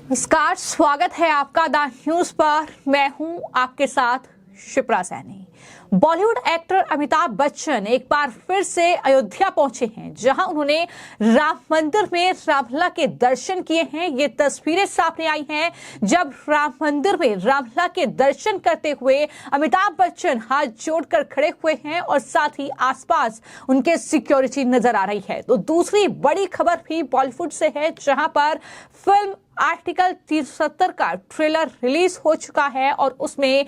नमस्कार, स्वागत है आपका द न्यूज पर। मैं हूं आपके साथ शिप्रा सैनी। बॉलीवुड एक्टर अमिताभ बच्चन एक बार फिर से अयोध्या पहुंचे हैं, जहां उन्होंने राम मंदिर में रामलला के दर्शन किए हैं। ये तस्वीरें सामने आई हैं जब राम मंदिर में रामलला के दर्शन करते हुए अमिताभ बच्चन हाथ जोड़कर खड़े हुए हैं और साथ ही आसपास उनके सिक्योरिटी नजर आ रही है। तो दूसरी बड़ी खबर भी बॉलीवुड से है, जहां पर फिल्म आर्टिकल 370 का ट्रेलर रिलीज हो चुका है और उसमें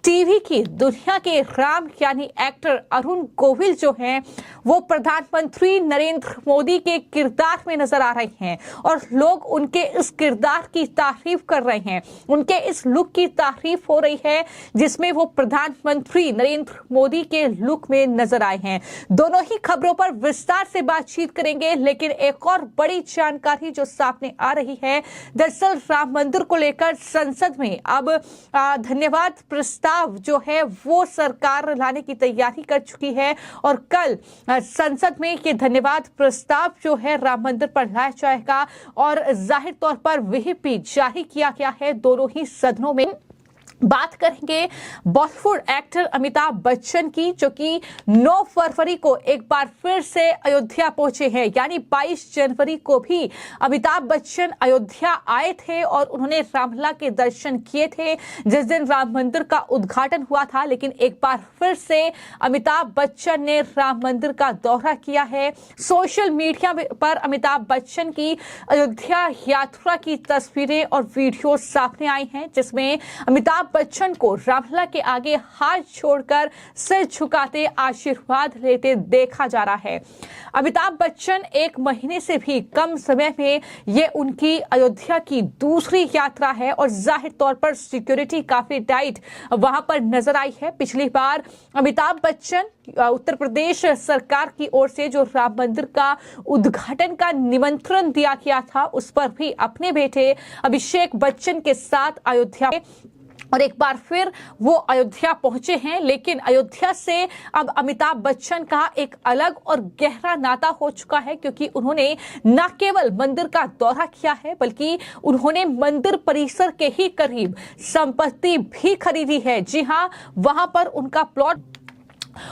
टीवी की दुनिया के राम यानी एक्टर अरुण गोविल जो हैं वो प्रधानमंत्री नरेंद्र मोदी के किरदार में नजर आ रहे हैं और लोग उनके इस किरदार की तारीफ कर रहे हैं। उनके इस लुक की तारीफ हो रही है जिसमें वो प्रधानमंत्री नरेंद्र मोदी के लुक में नजर आए हैं। दोनों ही खबरों पर विस्तार से बातचीत करेंगे, लेकिन एक और बड़ी जानकारी जो सामने आ रही है, दरअसल राम मंदिर को लेकर संसद में अब धन्यवाद प्रस्ताव जो है वो सरकार लाने की तैयारी कर चुकी है और कल संसद में ये धन्यवाद प्रस्ताव जो है राम मंदिर पर लाया जाएगा और जाहिर तौर पर व्हिप जारी किया गया है दोनों ही सदनों में। बात करेंगे बॉलीवुड एक्टर अमिताभ बच्चन की, जो कि 9 फरवरी को एक बार फिर से अयोध्या पहुंचे हैं। यानी 22 जनवरी को भी अमिताभ बच्चन अयोध्या आए थे और उन्होंने रामलला के दर्शन किए थे जिस दिन राम मंदिर का उद्घाटन हुआ था। लेकिन एक बार फिर से अमिताभ बच्चन ने राम मंदिर का दौरा किया है। सोशल मीडिया पर अमिताभ बच्चन की अयोध्या यात्रा की तस्वीरें और वीडियो सामने आई हैं, जिसमें अमिताभ बच्चन को रामलला के आगे हाथ छोड़कर सिर झुकाते आशीर्वाद लेते देखा जा रहा है। अमिताभ बच्चन एक महीने से भी कम समय में ये उनकी अयोध्या की दूसरी यात्रा है और जाहिर तौर पर सिक्योरिटी काफी टाइट वहां पर नजर आई है। पिछली बार अमिताभ बच्चन उत्तर प्रदेश सरकार की ओर से जो राम मंदिर का उद्घाटन का निमंत्रण दिया गया था, उस पर भी अपने बेटे अभिषेक बच्चन के साथ अयोध्या और एक बार फिर वो अयोध्या पहुंचे हैं। लेकिन अयोध्या से अब अमिताभ बच्चन का एक अलग और गहरा नाता हो चुका है, क्योंकि उन्होंने न केवल मंदिर का दौरा किया है बल्कि उन्होंने मंदिर परिसर के ही करीब संपत्ति भी खरीदी है। जी हां, वहां पर उनका प्लॉट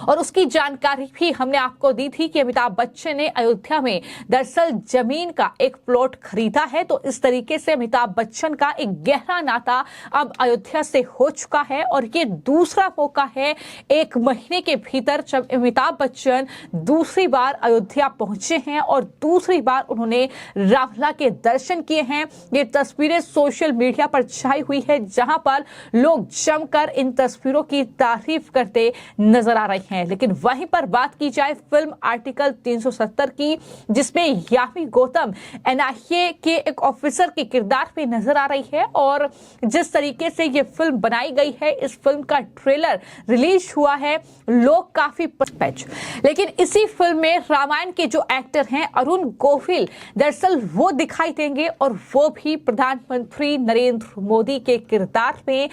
और उसकी जानकारी भी हमने आपको दी थी कि अमिताभ बच्चन ने अयोध्या में दरअसल जमीन का एक प्लॉट खरीदा है। तो इस तरीके से अमिताभ बच्चन का एक गहरा नाता अब अयोध्या से हो चुका है और ये दूसरा मौका है एक महीने के भीतर जब अमिताभ बच्चन दूसरी बार अयोध्या पहुंचे हैं और दूसरी बार उन्होंने रामलला के दर्शन किए हैं। ये तस्वीरें सोशल मीडिया पर छाई हुई है, जहां पर लोग जमकर इन तस्वीरों की तारीफ करते नजर आ रहे हैं। लेकिन वहीं पर बात की जाए फिल्म आर्टिकल 370 की, जिसमें यामी गौतम एनआईए के एक ऑफिसर के किरदार में नजर आ रही है और जिस तरीके से ये फिल्म बनाई गई है, इस फिल्म का ट्रेलर रिलीज हुआ है, लोग काफी पसंद। लेकिन इसी फिल्म में रामायण के जो एक्टर हैं अरुण गोविल, दरअसल वो दिखाई देंगे और वो भी प्रधानमंत्री नरेंद्र मोदी के किरदार में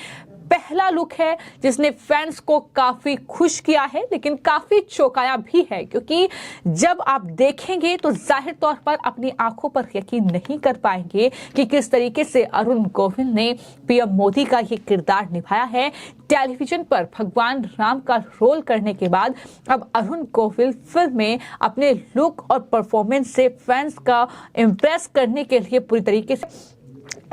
पहला लुक है जिसने फैंस को काफी खुश किया है, लेकिन काफी चौंकाया भी है, क्योंकि जब आप देखेंगे तो जाहिर तौर पर अपनी आंखों पर यकीन नहीं कर पाएंगे कि किस तरीके से अरुण गोविल ने पीएम मोदी का ये किरदार निभाया है। टेलीविजन पर भगवान राम का रोल करने के बाद अब अरुण गोविल फिल्म में अपने लुक और परफॉर्मेंस से फैंस का इम्प्रेस करने के लिए पूरी तरीके से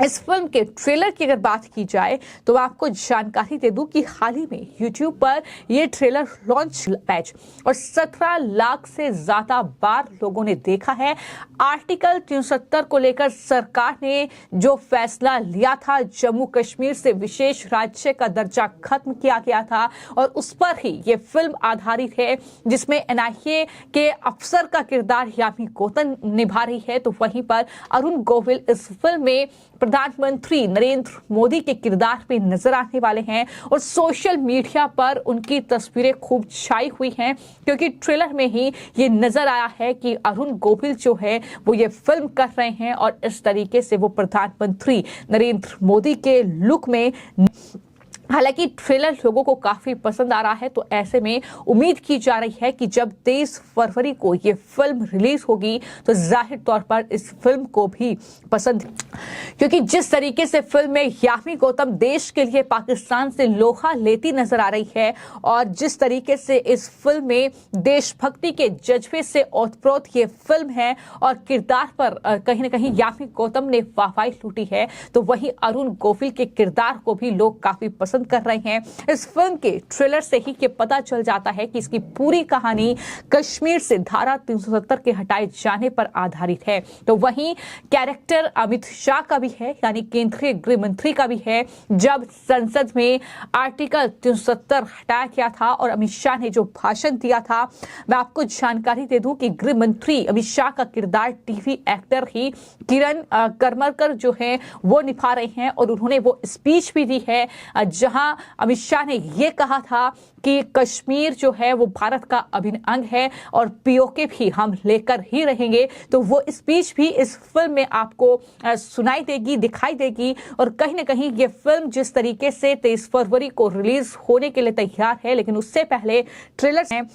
इस फिल्म के ट्रेलर की अगर बात की जाए तो मैं आपको जानकारी दे दूं कि हाल ही में YouTube पर यह ट्रेलर लॉन्च पैच और 17 लाख से ज्यादा बार लोगों ने देखा है। आर्टिकल 370 को लेकर सरकार ने जो फैसला लिया था, जम्मू कश्मीर से विशेष राज्य का दर्जा खत्म किया गया था और उस पर ही ये फिल्म आधारित है, जिसमें एनआईए के अफसर का किरदार यामी गौतम निभा रही है। तो वहीं पर अरुण गोविल इस फिल्म में प्रधानमंत्री नरेंद्र मोदी के किरदार में नजर आने वाले हैं और सोशल मीडिया पर उनकी तस्वीरें खूब छाई हुई हैं, क्योंकि ट्रेलर में ही ये नजर आया है कि अरुण गोविल जो है वो ये फिल्म कर रहे हैं और इस तरीके से वो प्रधानमंत्री नरेंद्र मोदी के लुक में हालांकि ट्रेलर लोगों को काफी पसंद आ रहा है, तो ऐसे में उम्मीद की जा रही है कि जब 23 फरवरी को ये फिल्म रिलीज होगी तो जाहिर तौर पर इस फिल्म को भी पसंद, क्योंकि जिस तरीके से फिल्म में यामी गौतम देश के लिए पाकिस्तान से लोहा लेती नजर आ रही है और जिस तरीके से इस फिल्म में देशभक्ति के जज्बे से ओतप्रोत ये फिल्म है और किरदार पर कहीं ना कहीं यामी गौतम ने वाहवाही लूटी है, तो वहीं अरुण गोविल के किरदार को भी लोग काफी पसंद कर रहे हैं। इस फिल्म के ट्रेलर से ही ये पता चल जाता है कि इसकी पूरी कहानी कश्मीर से धारा 370 के हटाए जाने पर आधारित है। तो वहीं कैरेक्टर अमित शाह का भी है, यानी केंद्रीय गृह मंत्री का भी है। जब संसद में आर्टिकल 370 हटाया गया था और अमित शाह ने जो भाषण दिया था, मैं आपको जानकारी दे दूं कि गृह मंत्री अमित शाह का किरदार टीवी एक्टर ही किरण करमरकर जो है वो निभा रहे हैं और उन्होंने वो स्पीच भी दी है जहां अमित शाह ने ये कहा था कि कश्मीर जो है वो भारत का अभिन्न अंग है और पीओके भी हम लेकर ही रहेंगे। तो वो स्पीच भी इस फिल्म में आपको सुनाई देगी, दिखाई देगी। और कहीं ना कहीं ये फिल्म जिस तरीके से 23 फरवरी को रिलीज होने के लिए तैयार है, लेकिन उससे पहले ट्रेलर है,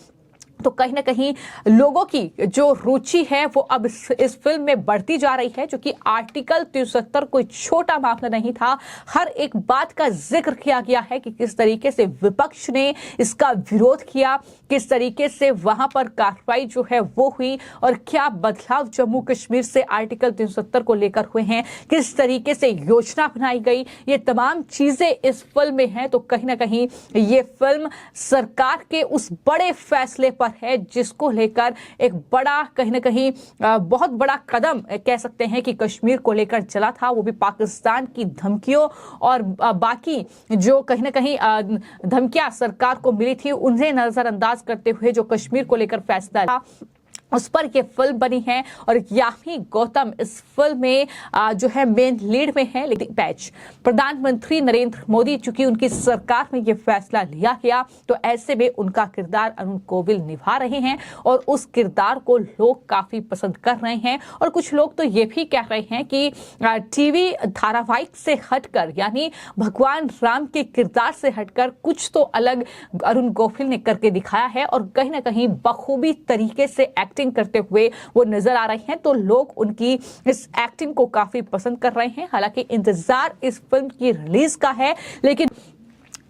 तो कहीं ना कहीं लोगों की जो रुचि है वो अब इस फिल्म में बढ़ती जा रही है, जो कि आर्टिकल 370 कोई छोटा मामला नहीं था। हर एक बात का जिक्र किया गया है कि किस तरीके से विपक्ष ने इसका विरोध किया, किस तरीके से वहां पर कार्रवाई जो है वो हुई और क्या बदलाव जम्मू कश्मीर से आर्टिकल 370 को लेकर हुए हैं, किस तरीके से योजना बनाई गई, ये तमाम चीजें इस फिल्म में हैं। तो कहीं ना कहीं ये फिल्म सरकार के उस बड़े फैसले पर है जिसको लेकर एक बड़ा कहीं ना कहीं बहुत बड़ा कदम कह सकते हैं कि कश्मीर को लेकर चला था, वो भी पाकिस्तान की धमकियों और बाकी जो कहीं ना कहीं धमकियां सरकार को मिली थी उन्हें नजरअंदाज करते हुए जो कश्मीर को लेकर फैसला था उस पर यह फिल्म बनी है। और यामी गौतम इस फिल्म में जो है मेन लीड में है। लेकिन पैच प्रधानमंत्री नरेंद्र मोदी, चूंकि उनकी सरकार में यह फैसला लिया गया, तो ऐसे में उनका किरदार अरुण गोविल निभा रहे हैं और उस किरदार को लोग काफी पसंद कर रहे हैं। और कुछ लोग तो ये भी कह रहे हैं कि टीवी धारावाहिक से हटकर, यानी भगवान राम के किरदार से हटकर कुछ तो अलग अरुण गोविल ने करके दिखाया है और कहीं ना कहीं बखूबी तरीके से एक्टिंग करते हुए वो नजर आ रहे हैं। तो लोग उनकी इस एक्टिंग को काफी पसंद कर रहे हैं। हालांकि इंतजार इस फिल्म की रिलीज का है, लेकिन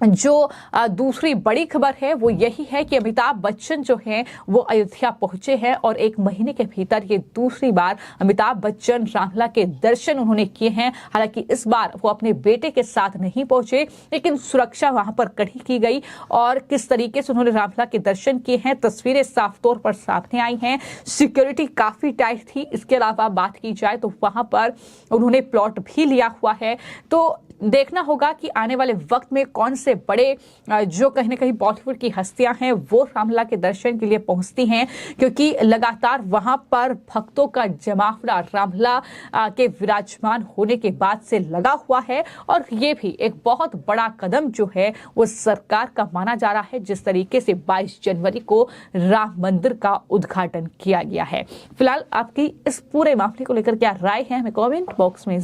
जो दूसरी बड़ी खबर है वो यही है कि अमिताभ बच्चन जो हैं वो अयोध्या पहुंचे हैं और 1 महीने के भीतर ये दूसरी बार अमिताभ बच्चन रामलला के दर्शन उन्होंने किए हैं। हालांकि इस बार वो अपने बेटे के साथ नहीं पहुंचे, लेकिन सुरक्षा वहां पर कड़ी की गई और किस तरीके से उन्होंने रामलला के दर्शन किए हैं तस्वीरें साफ तौर पर सामने आई हैं। सिक्योरिटी काफी टाइट थी। इसके अलावा बात की जाए तो वहां पर उन्होंने प्लॉट भी लिया हुआ है। तो देखना होगा कि आने वाले वक्त में कौन से बड़े जो कहीं ना कहीं बॉलीवुड की हस्तियां हैं वो रामलला के दर्शन के लिए पहुंचती हैं, क्योंकि लगातार वहां पर भक्तों का जमावड़ा रामलला के विराजमान होने के बाद से लगा हुआ है। और ये भी एक बहुत बड़ा कदम जो है वो सरकार का माना जा रहा है, जिस तरीके से 22 जनवरी को राम मंदिर का उद्घाटन किया गया है। फिलहाल आपकी इस पूरे मामले को लेकर क्या राय है, हमें कमेंट बॉक्स में